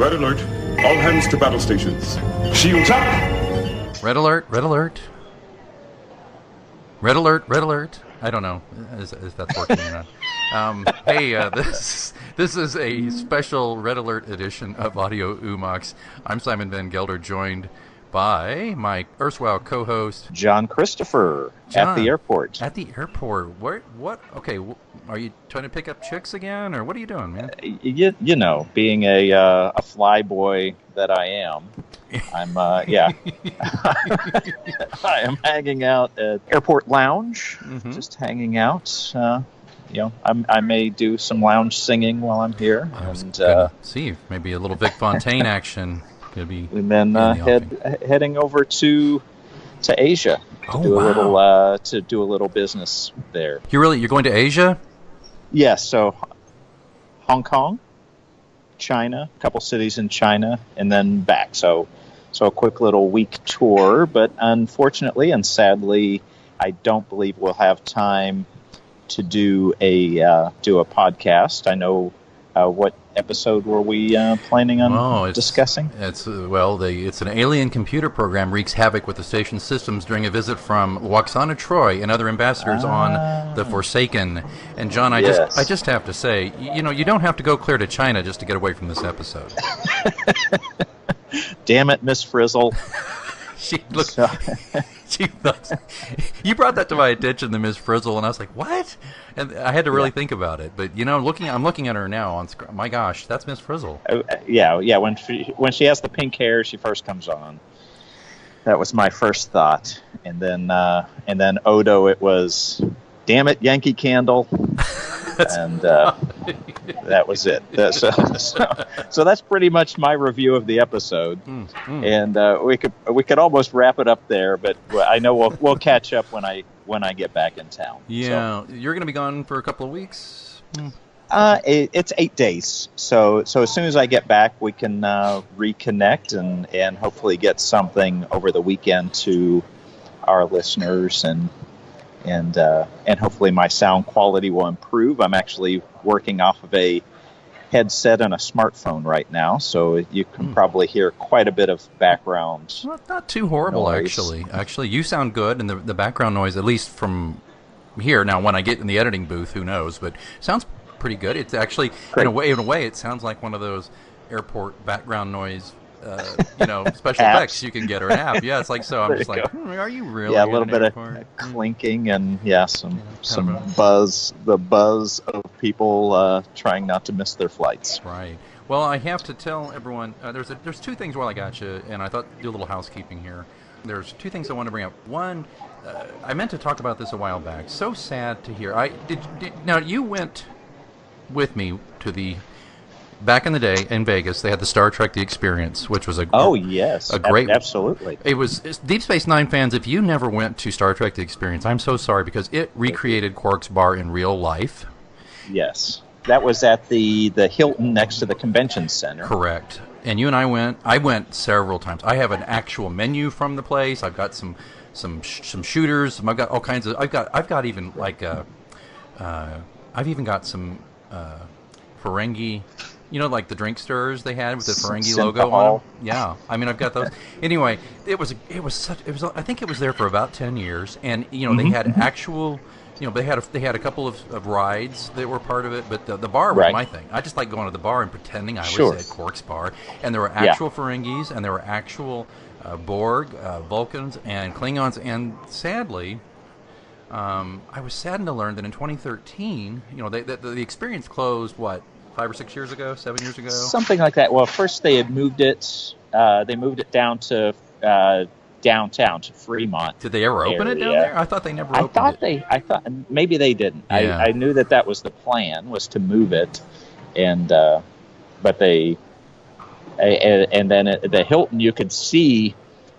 Red alert. All hands to battle stations. Shields up! Red alert, red alert. Red alert, red alert. I don't know if that's working or not. Hey, this is a special Red Alert edition of Audio Umox. I'm Simon Van Gelder, joined by my erstwhile co-host John Christopher. At the airport. At the airport. What? Okay, are you trying to pick up chicks again, or what are you doing, man? You know, being a fly boy that I am, I'm I am hanging out at Airport Lounge, just hanging out. I may do some lounge singing while I'm here, see maybe a little Vic Fontaine action. And then heading over to Asia to do a little business there. You're going to Asia? Yes. So Hong Kong, China, a couple cities in China, and then back. So a quick little week tour. But unfortunately and sadly, I don't believe we'll have time to do a podcast. I know. What episode were we planning on discussing? It's an alien computer program wreaks havoc with the station's systems during a visit from Lwaxana Troi and other ambassadors on the Forsaken. And John, I just have to say, you don't have to go clear to China just to get away from this episode. Damn it, Miss Frizzle. You brought that to my attention, the Miss Frizzle, and I was like, "What?" And I had to really think about it. But I'm looking at her now on screen. My gosh, that's Miss Frizzle. Yeah. When she has the pink hair, she first comes on. That was my first thought, and then Odo, it was, "Damn it, Yankee Candle," and that was it. So that's pretty much my review of the episode, and we could almost wrap it up there, but I know we'll catch up when I get back in town. Yeah, so, you're going to be gone for a couple of weeks. It's 8 days, so as soon as I get back, we can reconnect and hopefully get something over the weekend to our listeners and hopefully my sound quality will improve. I'm actually working off of a headset and a smartphone right now, so you can probably hear quite a bit of background. Well, not too horrible, noise. Actually, you sound good, and the background noise, at least from here. Now, when I get in the editing booth, who knows? But sounds pretty good. It's actually in a way, it sounds like one of those airport background noise. Special effects you can get or an app. Yeah, it's like so. I'm just like, are you really? Yeah, a little bit of clinking and some buzz. The buzz of people trying not to miss their flights. Right. Well, I have to tell everyone there's two things while I got you, and I thought do a little housekeeping here. There's two things I want to bring up. One, I meant to talk about this a while back. So sad to hear. Now you went with me to the. Back in the day in Vegas, they had the Star Trek: The Experience, which was a great absolutely. It's Deep Space Nine fans. If you never went to Star Trek: The Experience, I'm so sorry because it recreated Quark's bar in real life. Yes, that was at the Hilton next to the convention center. Correct. And you and I went. I went several times. I have an actual menu from the place. I've got some shooters. I've got all kinds of. I've got even like I've even got some Ferengi. Like the drink stirrers they had with the Ferengi logo on them. Yeah, I mean I've got those. Anyway, I think it was there for about 10 years, and they had actual, they had a couple of rides that were part of it, but the bar was my thing. I just like going to the bar and pretending I was at Quark's bar, and there were actual Ferengis, and there were actual Borg, Vulcans, and Klingons, and sadly. I was saddened to learn that in 2013, the experience closed 5 or 6 years ago, 7 years ago, something like that. Well, first they had moved it. They moved it down to downtown to Fremont. Did they ever open it down there? I thought they never opened it. I thought maybe they didn't. Yeah. I knew that was the plan, was to move it, and but they and then at the Hilton you could see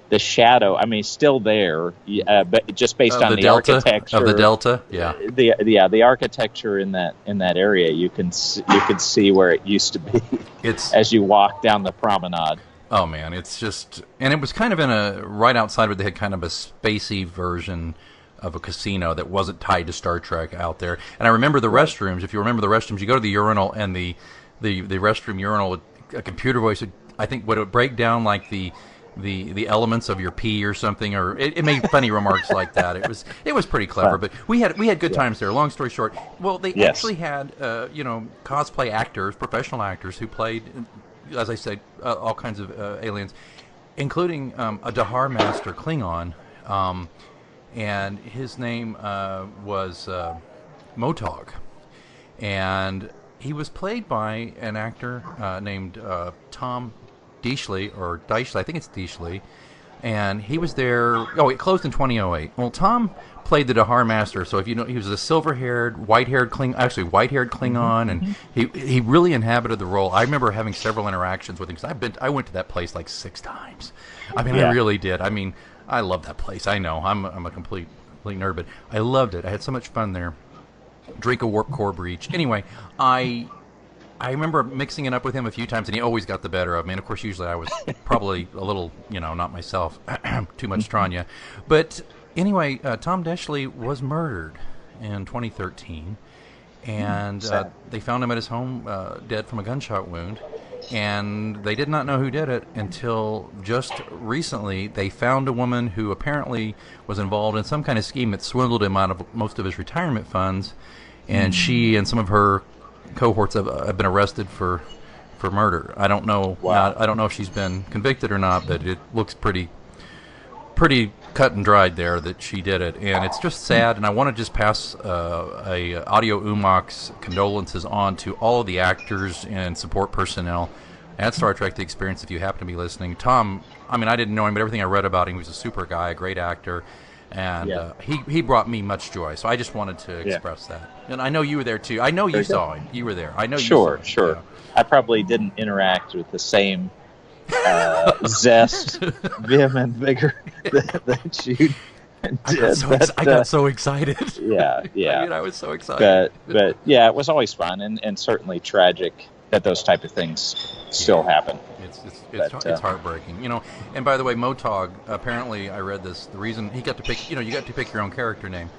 the shadow. I mean, still there, but just based on the architecture of the Delta. Yeah, the architecture in that area, you can see where it used to be. As you walk down the promenade. Oh man, it's just, and it was kind of right outside where they had kind of a spacey version of a casino that wasn't tied to Star Trek out there. And I remember the restrooms. If you remember the restrooms, you go to the urinal, and the restroom urinal a computer voice would, I think, would break down like the elements of your pee or something, or it made funny remarks like that. It was pretty clever, but we had good times there. Long story short, well, they actually had cosplay actors, professional actors who played, as I said, all kinds of aliens, including a Dahar Master Klingon, and his name was Motog, and he was played by an actor named Tom Deashley, or Deishley, I think it's Deashley, and he was there. Oh, it closed in 2008. Well, Tom played the Dahar Master, so if you know, he was a silver-haired, white-haired Klingon, and he really inhabited the role. I remember having several interactions with him because I went to that place like 6 times. I mean, I really did. I mean, I love that place. I know I'm a complete nerd, but I loved it. I had so much fun there. Drink a warp core breach. Anyway, I remember mixing it up with him a few times, and he always got the better of me. And of course, usually I was probably a little, not myself, too much Tranya. But anyway, Tom Deashley was murdered in 2013, and they found him at his home, dead from a gunshot wound. And they did not know who did it until just recently. They found a woman who apparently was involved in some kind of scheme that swindled him out of most of his retirement funds, and she and some of her cohorts have been arrested for murder. I don't know. Wow. I don't know if she's been convicted or not, but it looks pretty cut and dried there that she did it, and it's just sad. And I want to just pass a audio Umox condolences on to all of the actors and support personnel at Star Trek: The Experience. If you happen to be listening, Tom. I mean, I didn't know him, but everything I read about him, he was a super guy, a great actor. And he brought me much joy, so I just wanted to express that. And I know you were there too. I know you saw him. You were there. I know you saw him. Sure. I probably didn't interact with the same zest, vim, and vigor that you did. I got so excited. Yeah. I mean, I was so excited. But yeah, it was always fun and certainly tragic that those type of things still happen. It's heartbreaking, And by the way, Motog, apparently, I read this. The reason he got to pick, you got to pick your own character name.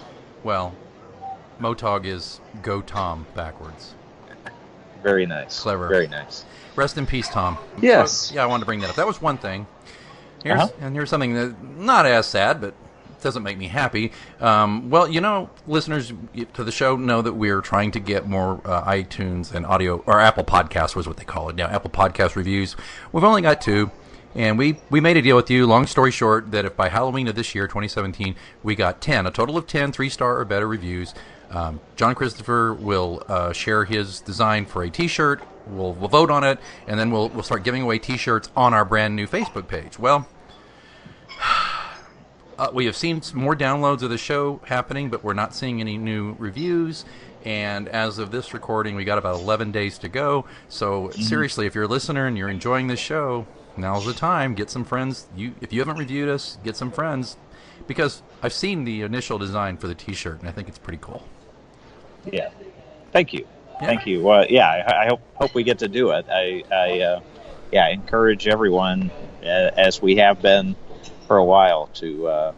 Well, Motog is Go Tom backwards. Very nice. Clever. Very nice. Rest in peace, Tom. Yes. So, I wanted to bring that up. That was one thing. Here's something that not as sad, but doesn't make me happy. Well, listeners to the show know that we're trying to get more iTunes and audio, or Apple Podcasts was what they call it now, Apple Podcast reviews. We've only got 2, and we made a deal with you, long story short, that if by Halloween of this year, 2017, we got 10, a total of 10 3-star or better reviews, John Christopher will share his design for a T-shirt. We'll vote on it, and then we'll start giving away T-shirts on our brand new Facebook page. Well, we have seen some more downloads of the show happening, but we're not seeing any new reviews. And as of this recording, we got about 11 days to go. So seriously, if you're a listener and you're enjoying this show, now's the time. Get some friends. If you haven't reviewed us, get some friends, because I've seen the initial design for the T-shirt, and I think it's pretty cool. Yeah. Thank you. Yeah. Thank you. Well, I hope we get to do it. I encourage everyone, as we have been for a while, to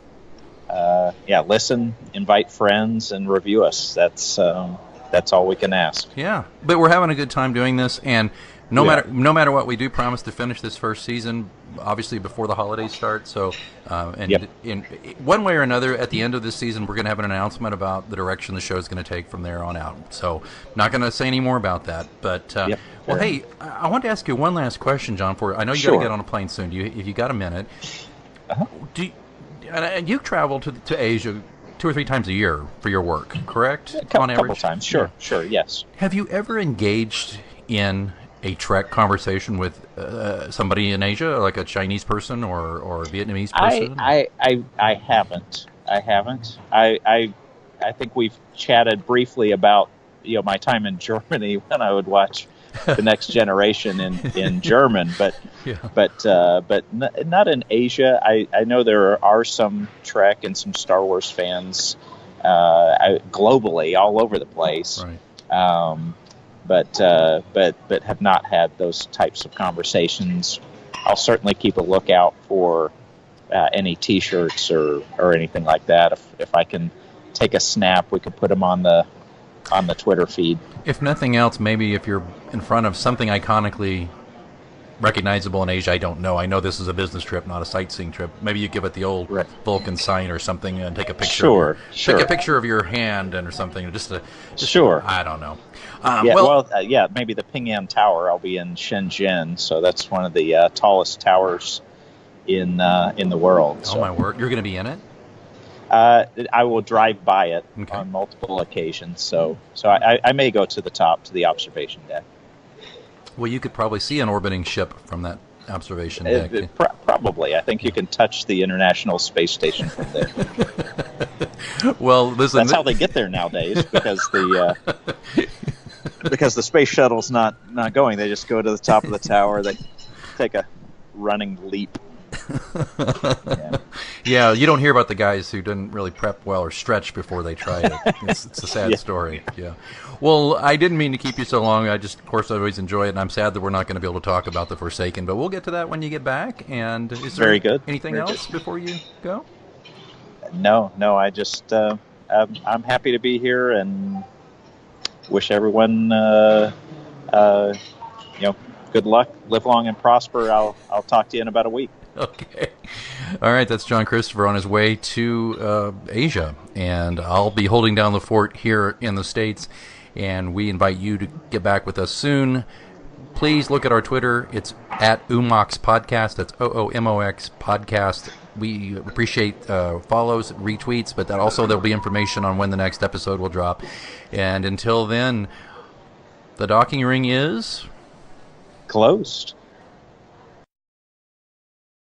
listen, invite friends, and review us. That's all we can ask. Yeah, but we're having a good time doing this, and no matter what, we do promise to finish this first season, obviously before the holidays start. So, in one way or another, at the end of this season, we're going to have an announcement about the direction the show is going to take from there on out. So, not going to say any more about that. But well, hey, I want to ask you one last question, John. I know you got to get on a plane soon. If you got a minute, you travel to Asia 2 or 3 times a year for your work, correct? On average, couple times. Sure, yes. Have you ever engaged in a Trek conversation with somebody in Asia, like a Chinese person or a Vietnamese person? I haven't. I think we've chatted briefly about my time in Germany when I would watch The Next Generation in German, but not in Asia. I know there are some Trek and some Star Wars fans globally, all over the place. Right. But have not had those types of conversations. I'll certainly keep a lookout for any T-shirts or anything like that. If I can take a snap, we could put them on the Twitter feed. If nothing else, maybe if you're in front of something iconically recognizable in Asia, I don't know. I know this is a business trip, not a sightseeing trip. Maybe you give it the old Right. Vulcan sign or something and take a picture. Sure, sure. Take a picture of your hand and or something. Just Sure. I don't know. Yeah, maybe the Ping An Tower. I'll be in Shenzhen, so that's one of the tallest towers in the world. Oh my word! You're going to be in it? I will drive by it Okay. on multiple occasions, so I may go to the top, to the observation deck. Well, you could probably see an orbiting ship from that observation deck. Probably. I think you can touch the International Space Station from there. Well, listen. That's how they get there nowadays, because the space shuttle's not going. They just go to the top of the tower. They take a running leap. Yeah. Yeah, you don't hear about the guys who didn't really prep well or stretch before they tried it. It's a sad Yeah. story. Yeah. Well, I didn't mean to keep you so long. I just, of course, I always enjoy it, and I'm sad that we're not going to be able to talk about The Forsaken, but we'll get to that when you get back. And is there Very good. anything Very else before you go? No. I just I'm happy to be here and wish everyone good luck, live long and prosper. I'll talk to you in about a week. Okay. All right, that's John Christopher on his way to Asia, and I'll be holding down the fort here in the States, and we invite you to get back with us soon. Please look at our Twitter. It's at Umox Podcast. That's OOMOX Podcast. We appreciate follows, retweets, but that also there'll be information on when the next episode will drop. And until then, the docking ring is Closed.